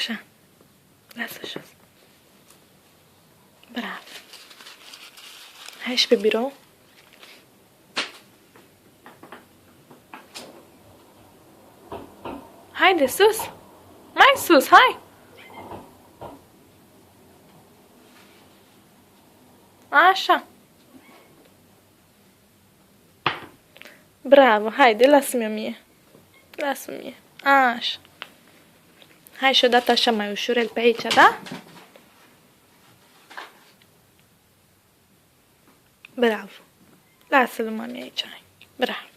Așa. Lasă jos. Bravo. Hai și pe birou. Haide, sus! Mai sus, hai! Așa. Bravo, haide, lasă-mi-o mie. Lasă-mi mie. Așa. Hai și odată așa mai ușurel pe aici, da? Bravo. Lasă-l mami aici. Bravo.